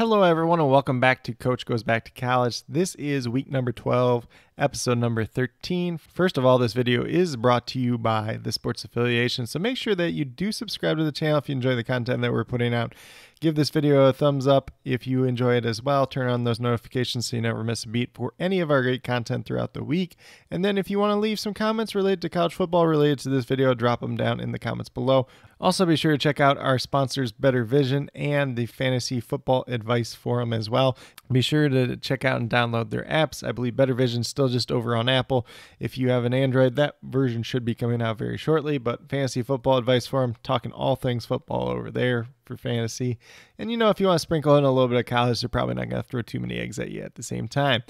Hello, everyone, and welcome back to Coach Goes Back to College. This is week number 12, episode number 13. First of all, this video is brought to you by the Sports Affiliation, so make sure that you do subscribe to the channel if you enjoy the content that we're putting out. Give this video a thumbs up if you enjoy it as well. Turn on those notifications so you never miss a beat for any of our great content throughout the week. And then if you want to leave some comments related to college football related to this video, drop them down in the comments below. Also, be sure to check out our sponsors, Better Vision and the Fantasy Football Advice Forum as well. Be sure to check out and download their apps. I believe Better Vision is still just over on Apple. If you have an Android, that version should be coming out very shortly. But Fantasy Football Advice Forum, talking all things football over there for fantasy. And if you want to sprinkle in a little bit of college, they're probably not going to throw too many eggs at you at the same time.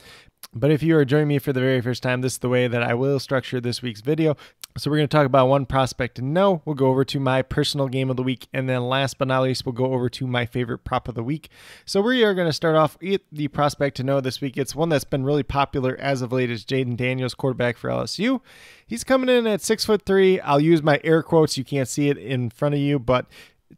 But if you are joining me for the very first time, this is the way that I will structure this week's video. So we're going to talk about one prospect to know. We'll go over to my personal game of the week. And then last but not least, we'll go over to my favorite prop of the week. So we are going to start off with the prospect to know this week. It's one that's been really popular as of late. It's Jaden Daniels, quarterback for LSU. He's coming in at 6'3". I'll use my air quotes. You can't see it in front of you, but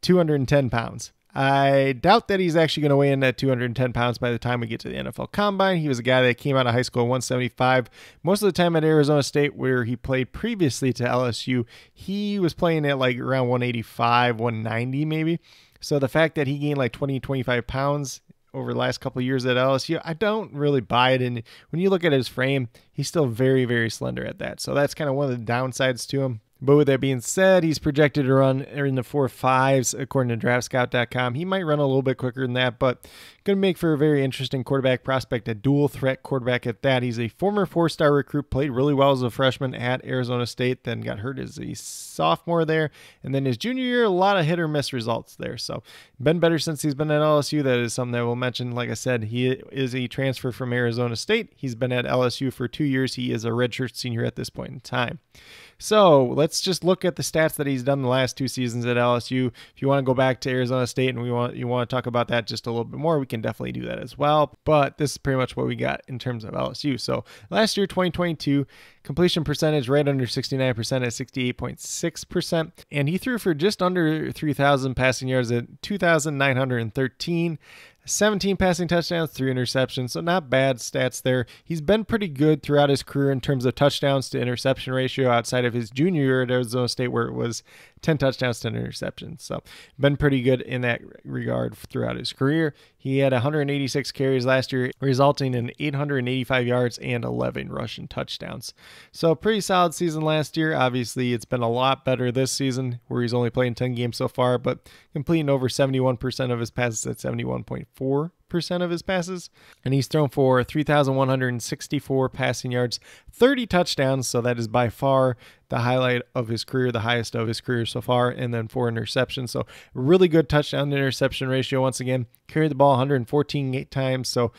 210 pounds. I doubt that he's actually going to weigh in at 210 pounds by the time we get to the NFL Combine. He was a guy that came out of high school at 175. Most of the time at Arizona State, where he played previously to LSU, he was playing at like around 185, 190 maybe. So the fact that he gained like 20, 25 pounds over the last couple of years at LSU, I don't really buy it. And when you look at his frame, he's still very, very slender at that. So that's kind of one of the downsides to him. But with that being said, he's projected to run in the 4.5s according to DraftScout.com. He might run a little bit quicker than that, but going to make for a very interesting quarterback prospect, a dual threat quarterback at that. He's a former 4-star recruit, played really well as a freshman at Arizona State, then got hurt as a sophomore there. And then his junior year, a lot of hit or miss results there. So been better since he's been at LSU. That is something that we'll mention. Like I said, he is a transfer from Arizona State. He's been at LSU for 2 years. He is a redshirt senior at this point in time. So let's just look at the stats that he's done the last 2 seasons at LSU. If you want to go back to Arizona State and you want to talk about that just a little bit more, we can definitely do that as well. But this is pretty much what we got in terms of LSU. So last year, 2022, completion percentage right under 69% at 68.6%. And he threw for just under 3,000 passing yards at 2,913. 17 passing touchdowns, 3 interceptions, so not bad stats there. He's been pretty good throughout his career in terms of touchdowns to interception ratio outside of his junior year at Arizona State where it was 10 touchdowns, 10 interceptions. So been pretty good in that regard throughout his career. He had 186 carries last year, resulting in 885 yards and 11 rushing touchdowns. So pretty solid season last year. Obviously, it's been a lot better this season where he's only playing 10 games so far, but completing over 71% of his passes at 71.4% of his passes, and he's thrown for 3,164 passing yards, 30 touchdowns, so that is by far the highlight of his career, the highest of his career so far, and then 4 interceptions. So really good touchdown to interception ratio. Once again, carried the ball 114 times, so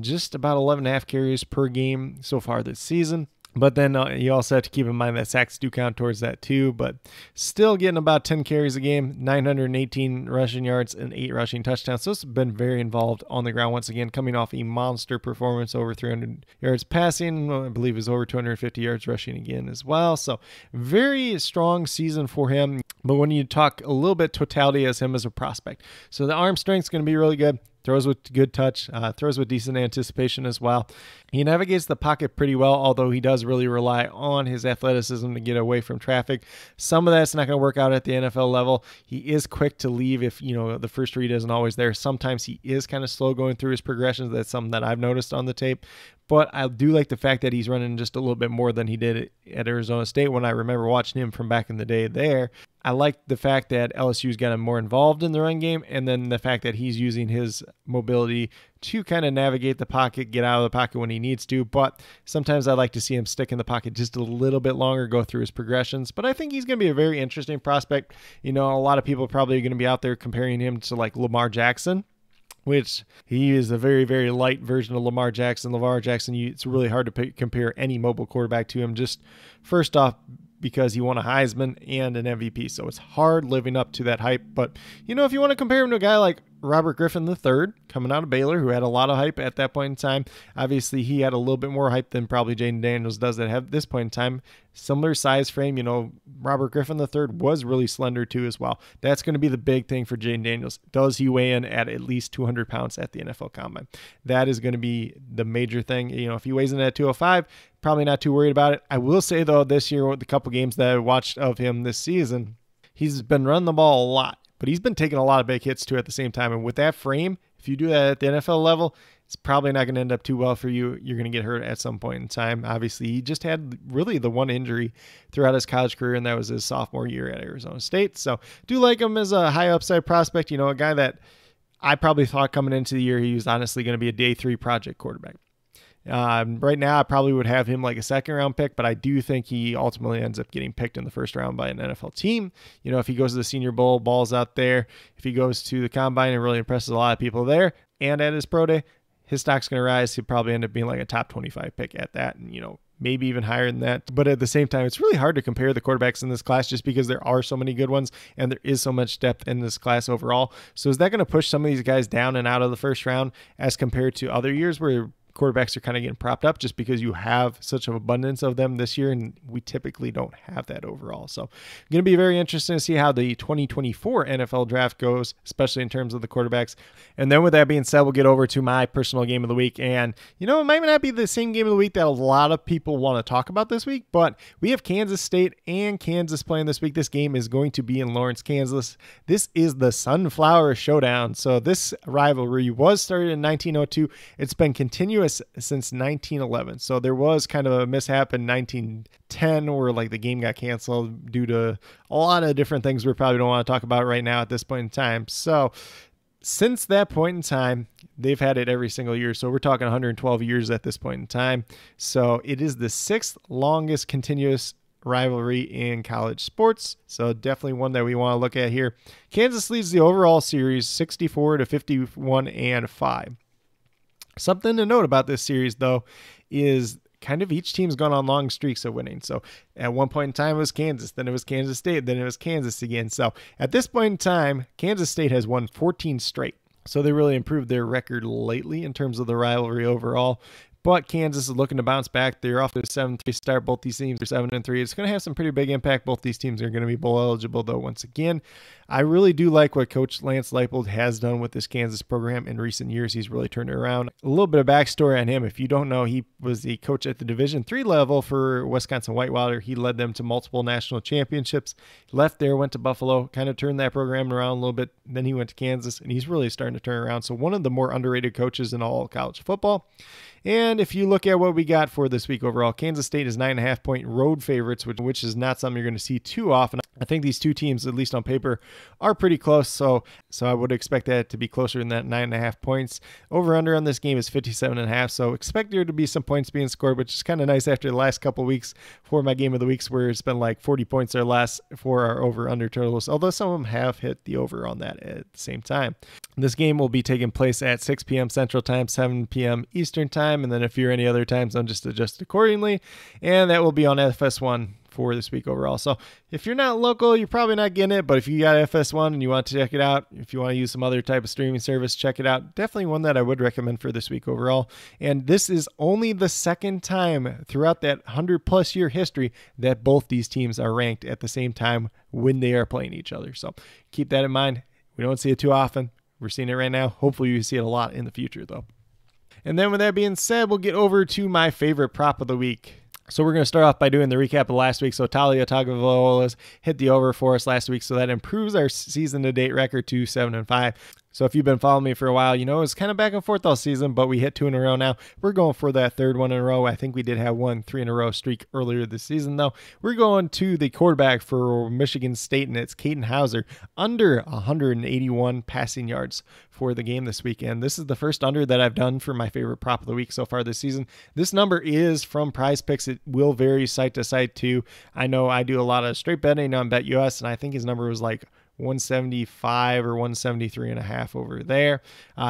just about 11.5 carries per game so far this season. But then you also have to keep in mind that sacks do count towards that too, but still getting about 10 carries a game, 918 rushing yards, and 8 rushing touchdowns. So it's been very involved on the ground once again, coming off a monster performance, over 300 yards passing. I believe is over 250 yards rushing again as well. So very strong season for him. But when you talk a little bit totality as him as a prospect, so the arm strength is going to be really good. Throws with good touch, throws with decent anticipation as well. He navigates the pocket pretty well, although he does really rely on his athleticism to get away from traffic. Some of that's not going to work out at the NFL level. He is quick to leave if, the first read isn't always there. Sometimes he is kind of slow going through his progressions. That's something that I've noticed on the tape. But I do like the fact that he's running just a little bit more than he did at Arizona State when I remember watching him from back in the day there. I like the fact that LSU's got him more involved in the run game, and then the fact that he's using his mobility to kind of navigate the pocket, get out of the pocket when he needs to. But sometimes I like to see him stick in the pocket just a little bit longer, go through his progressions. But I think he's going to be a very interesting prospect. A lot of people are probably going to be out there comparing him to like Lamar Jackson, which he is a very, very light version of Lamar Jackson. Lamar Jackson, it's really hard to compare any mobile quarterback to him. Just first off, because he won a Heisman and an MVP. So it's hard living up to that hype. But, if you want to compare him to a guy like Robert Griffin III, coming out of Baylor, who had a lot of hype at that point in time. Obviously, he had a little bit more hype than probably Jaden Daniels does at this point in time. Similar size frame, Robert Griffin III was really slender too as well. That's going to be the big thing for Jaden Daniels. Does he weigh in at least 200 pounds at the NFL Combine? That is going to be the major thing. If he weighs in at 205, probably not too worried about it. I will say, though, this year, with the couple games that I watched of him this season, he's been running the ball a lot. But he's been taking a lot of big hits too at the same time. And with that frame, if you do that at the NFL level, it's probably not going to end up too well for you. You're going to get hurt at some point in time. Obviously, he just had really the one injury throughout his college career, and that was his sophomore year at Arizona State. So do like him as a high upside prospect. A guy that I probably thought coming into the year he was honestly going to be a day 3 project quarterback. Right now, I probably would have him like a second-round pick, but I do think he ultimately ends up getting picked in the first round by an NFL team. If he goes to the Senior Bowl, balls out there, if he goes to the Combine and really impresses a lot of people there, and at his pro day, his stock's going to rise. He'll probably end up being like a top 25 pick at that, and maybe even higher than that. But at the same time, it's really hard to compare the quarterbacks in this class just because there are so many good ones and there is so much depth in this class overall. So is that going to push some of these guys down and out of the first round as compared to other years where quarterbacks are kind of getting propped up just because you have such an abundance of them this year, and we typically don't have that overall. So going to be very interesting to see how the 2024 NFL draft goes, especially in terms of the quarterbacks. And then with that being said, we'll get over to my personal game of the week. And, it might not be the same game of the week that a lot of people want to talk about this week, but we have Kansas State and Kansas playing this week. This game is going to be in Lawrence, Kansas. This is the Sunflower Showdown. So this rivalry was started in 1902. It's been continuous since 1911. So there was kind of a mishap in 1910 where the game got canceled due to a lot of different things we probably don't want to talk about right now at this point in time. So since that point in time, they've had it every single year. So we're talking 112 years at this point in time. So it is the 6th longest continuous rivalry in college sports. So definitely one that we want to look at here. Kansas leads the overall series 64-51-5. Something to note about this series, though, is kind of each team's gone on long streaks of winning. So at one point in time, it was Kansas, then it was Kansas State, then it was Kansas again. So at this point in time, Kansas State has won 14 straight. So they really improved their record lately in terms of the rivalry overall. But Kansas is looking to bounce back. They're off to a 7-3 start. Both these teams are 7-3. It's going to have some pretty big impact. Both these teams are going to be bowl eligible, though, once again. I really do like what Coach Lance Leipold has done with this Kansas program in recent years. He's really turned it around. A little bit of backstory on him. If you don't know, he was the coach at the Division III level for Wisconsin Whitewater. He led them to multiple national championships. He left there, went to Buffalo, kind of turned that program around a little bit. Then he went to Kansas, and he's really starting to turn around. So one of the more underrated coaches in all college football. And if you look at what we got for this week overall, Kansas State is 9.5-point road favorites, which is not something you're going to see too often. I think these two teams, at least on paper, are pretty close. So I would expect that to be closer than that 9.5 points. Over under on this game is 57.5. So expect there to be some points being scored, which is kind of nice after the last couple of weeks for my game of the weeks, where it's been like 40 points or less for our over under totals. Although some of them have hit the over on that at the same time. This game will be taking place at 6 p.m. Central Time, 7 p.m. Eastern Time. And then if you're any other time zone, just adjust accordingly. And that will be on FS1 for this week overall. So if you're not local, you're probably not getting it. But if you got FS1 and you want to check it out, if you want to use some other type of streaming service, check it out. Definitely one that I would recommend for this week overall. And this is only the second time throughout that 100+ year history that both these teams are ranked at the same time when they are playing each other. So keep that in mind. We don't see it too often. We're seeing it right now. Hopefully you see it a lot in the future, though. And then with that being said, we'll get over to my favorite prop of the week. So we're going to start off by doing the recap of last week. So Talia Tagovailoa hit the over for us last week, so that improves our season-to-date record to 7-5. So if you've been following me for a while, you know it's kind of back and forth all season, but we hit 2 in a row now. We're going for that third one in a row. I think we did have 1 3-in-a-row streak earlier this season, though. We're going to the quarterback for Michigan State, and it's Caden Hauser, under 181 passing yards for the game this weekend. This is the first under that I've done for my favorite prop of the week so far this season. This number is from PrizePicks. It will vary site to site, too. I know I do a lot of straight betting on BetUs, and I think his number was like 175 or 173.5 over there.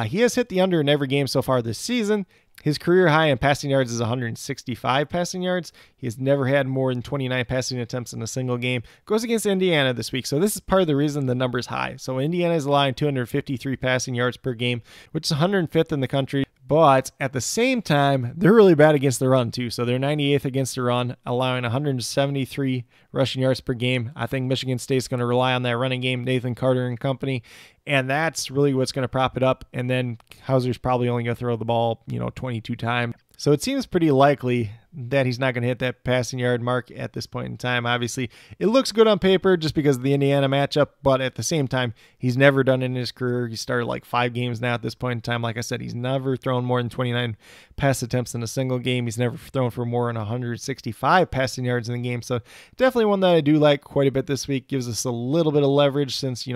He has hit the under in every game so far this season. His career high in passing yards is 165 passing yards. He has never had more than 29 passing attempts in a single game. Goes against Indiana this week, so this is part of the reason the number is high. So Indiana is allowing 253 passing yards per game, which is 105th in the country. But at the same time, they're really bad against the run too. So they're 98th against the run, allowing 173 rushing yards per game. I think Michigan State's going to rely on that running game, Nathan Carter and company. And that's really what's going to prop it up. And then Hauser's probably only going to throw the ball, 22 times. So it seems pretty likely that he's not going to hit that passing yard mark at this point in time. Obviously, it looks good on paper just because of the Indiana matchup, but at the same time, he's never done it in his career. He started like 5 games now at this point in time. Like I said, he's never thrown more than 29 pass attempts in a single game. He's never thrown for more than 165 passing yards in the game. So definitely one that I do like quite a bit this week. Gives us a little bit of leverage since,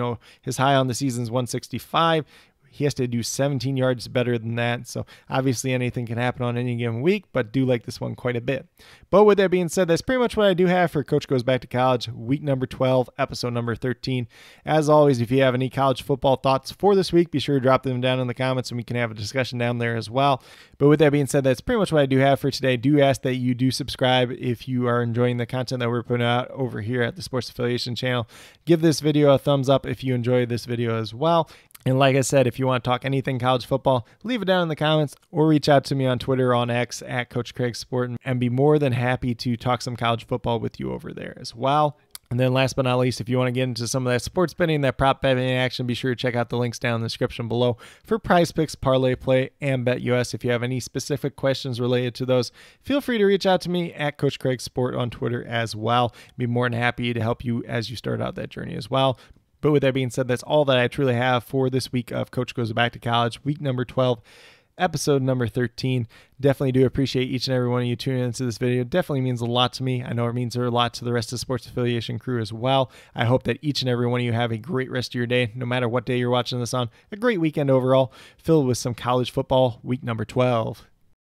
his high on the season is 165. He has to do 17 yards better than that. So obviously anything can happen on any given week, but do like this one quite a bit. But with that being said, that's pretty much what I do have for Coach Goes Back to College, week number 12, episode number 13. As always, if you have any college football thoughts for this week, be sure to drop them down in the comments and we can have a discussion down there as well. But with that being said, that's pretty much what I do have for today. I do ask that you do subscribe if you are enjoying the content that we're putting out over here at the Sports Affiliation channel. Give this video a thumbs up if you enjoyed this video as well. And like I said, if you want to talk anything college football, leave it down in the comments or reach out to me on Twitter, on X, at Coach Craig Sport, and be more than happy to talk some college football with you over there as well. And then last but not least, if you want to get into some of that sports betting, that prop betting action, be sure to check out the links down in the description below for PrizePicks, ParlayPlay, and BetUs. If you have any specific questions related to those, feel free to reach out to me at Coach Craig Sport on Twitter as well. Be more than happy to help you as you start out that journey as well. But with that being said, that's all that I truly have for this week of Coach Goes Back to College, week number 12, episode number 13. Definitely do appreciate each and every one of you tuning into this video. Definitely means a lot to me. I know it means a lot to the rest of the Sports Affiliation crew as well. I hope that each and every one of you have a great rest of your day, no matter what day you're watching this on. A great weekend overall, filled with some college football, week number 12.